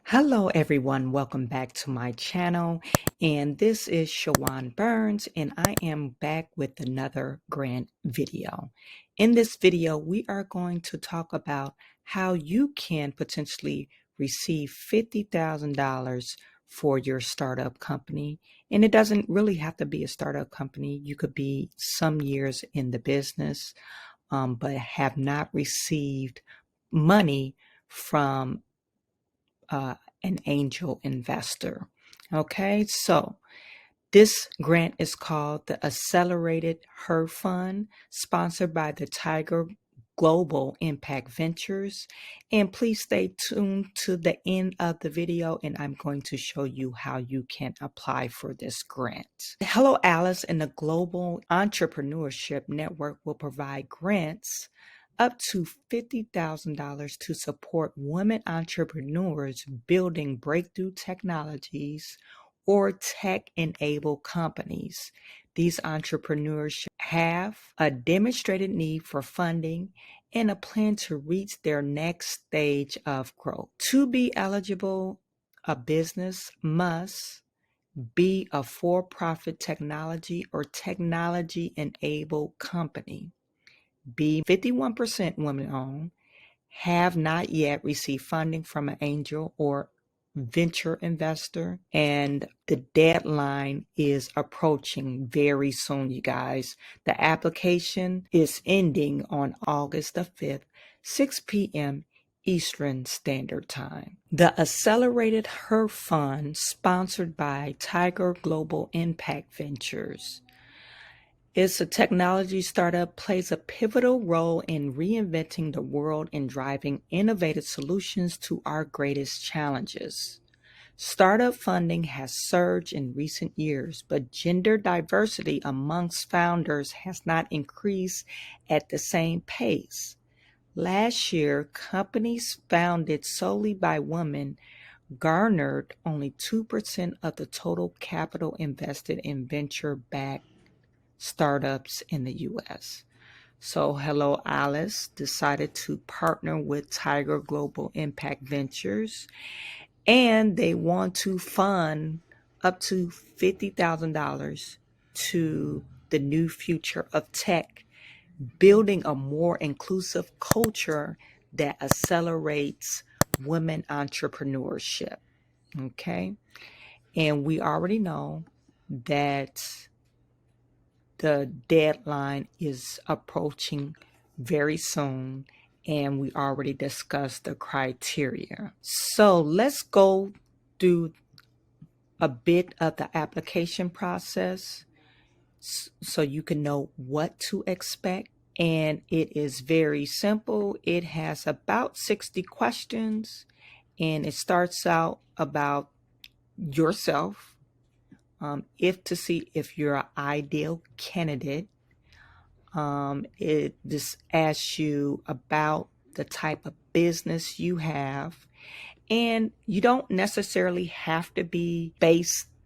Hello everyone, welcome back to my channel, and this is Chawanne Burns, and I am back with another grant video. In this video, we are going to talk about how you can potentially receive $50,000 for your startup company. And it doesn't really have to be a startup company. You could be some years in the business, but have not received money from an angel investor. Okay, so this grant is called the Accelerated Her Fund, sponsored by the Tiger Global Impact Ventures. And please stay tuned to the end of the video, and I'm going to show you how you can apply for this grant. Hello Alice and the Global Entrepreneurship Network will provide grants up to $50,000 to support women entrepreneurs building breakthrough technologies or tech-enabled companies. These entrepreneurs have a demonstrated need for funding and a plan to reach their next stage of growth. To be eligible, a business must be a for-profit technology or technology-enabled company, be 51% women-owned, have not yet received funding from an angel or venture investor, and the deadline is approaching very soon, you guys. The application is ending on August the 5th, 6 p.m. Eastern Standard Time. The Accelerated Her Fund, sponsored by Tiger Global Impact Ventures, is a technology startup, plays a pivotal role in reinventing the world and driving innovative solutions to our greatest challenges. Startup funding has surged in recent years, but gender diversity amongst founders has not increased at the same pace. Last year, companies founded solely by women garnered only 2% of the total capital invested in venture-backed startups in the US. So Hello Alice decided to partner with Tiger Global Impact Ventures, and they want to fund up to $50,000 to the new future of tech, building a more inclusive culture that accelerates women entrepreneurship. Okay. And we already know that the deadline is approaching very soon, and we already discussed the criteria. So let's go through a bit of the application process so you can know what to expect. And it is very simple. It has about 60 questions, and it starts out about yourself, if to see if you're an ideal candidate. It just asks you about the type of business you have, and you don't necessarily have to be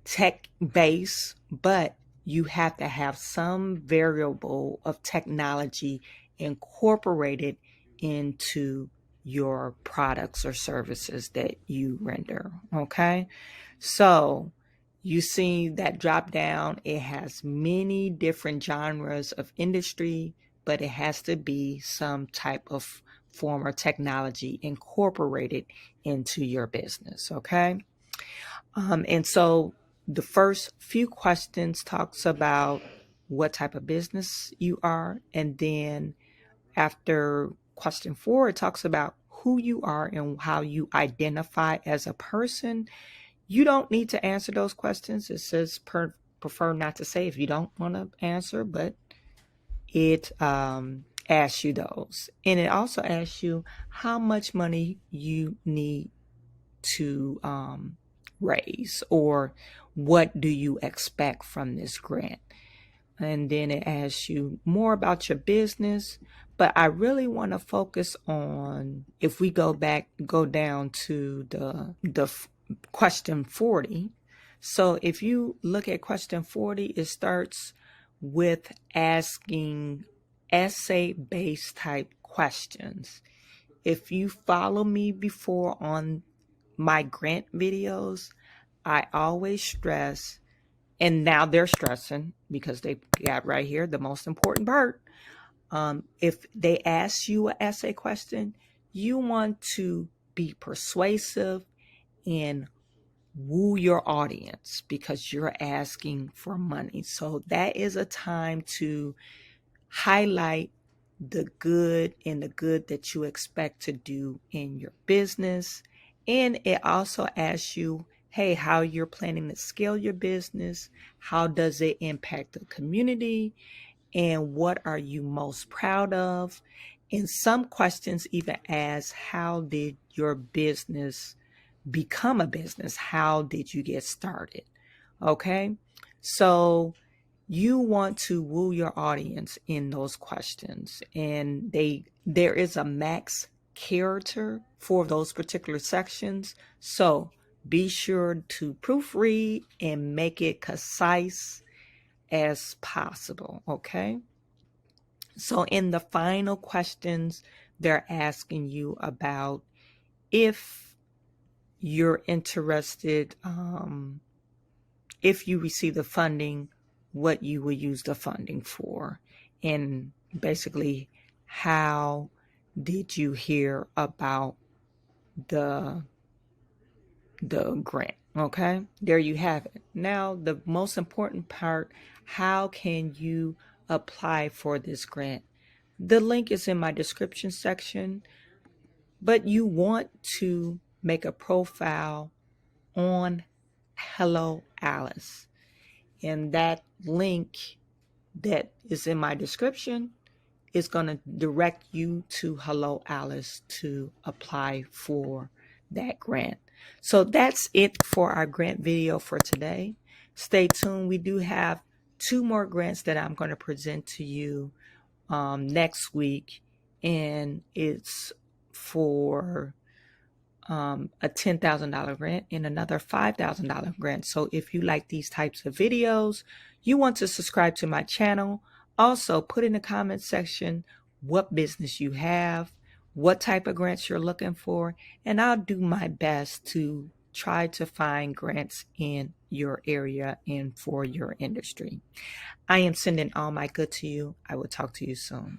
tech based, but you have to have some variable of technology incorporated into your products or services that you render. Okay, so you see that drop down, it has many different genres of industry, but it has to be some type of form or technology incorporated into your business. Okay. And so the first few questions talks about what type of business you are. And then after question 4, it talks about who you are and how you identify as a person. You don't need to answer those questions. It says prefer not to say if you don't want to answer, but it asks you those. And it also asks you how much money you need to raise, or what do you expect from this grant. And then it asks you more about your business. But I really want to focus on, if we go down to the question 40. So if you look at question 40, it starts with asking essay-based type questions. If you follow me before on my grant videos, I always stress, and now they're stressing because they got right here the most important part. If they ask you an essay question, you want to be persuasive and woo your audience because you're asking for money. So that is a time to highlight the good and the good that you expect to do in your business. And it also asks you, hey, how you're planning to scale your business, how does it impact the community, and what are you most proud of? And some questions even ask, how did your business become a business? How did you get started? Okay. So you want to woo your audience in those questions, and there is a max character for those particular sections. So be sure to proofread and make it concise as possible. Okay. So in the final questions, they're asking you about if you're interested, if you receive the funding, what you will use the funding for, and basically how did you hear about the grant. Okay, there you have it. Now the most important part, how can you apply for this grant? The link is in my description section, but you want to make a profile on Hello Alice. And that link that is in my description is going to direct you to Hello Alice to apply for that grant. So that's it for our grant video for today. Stay tuned. We do have 2 more grants that I'm going to present to you next week, and it's for a $10,000 grant and another $5,000 grant. So if you like these types of videos, you want to subscribe to my channel. Also, put in the comment section what business you have, what type of grants you're looking for, and I'll do my best to try to find grants in your area and for your industry. I am sending all my good to you. I will talk to you soon.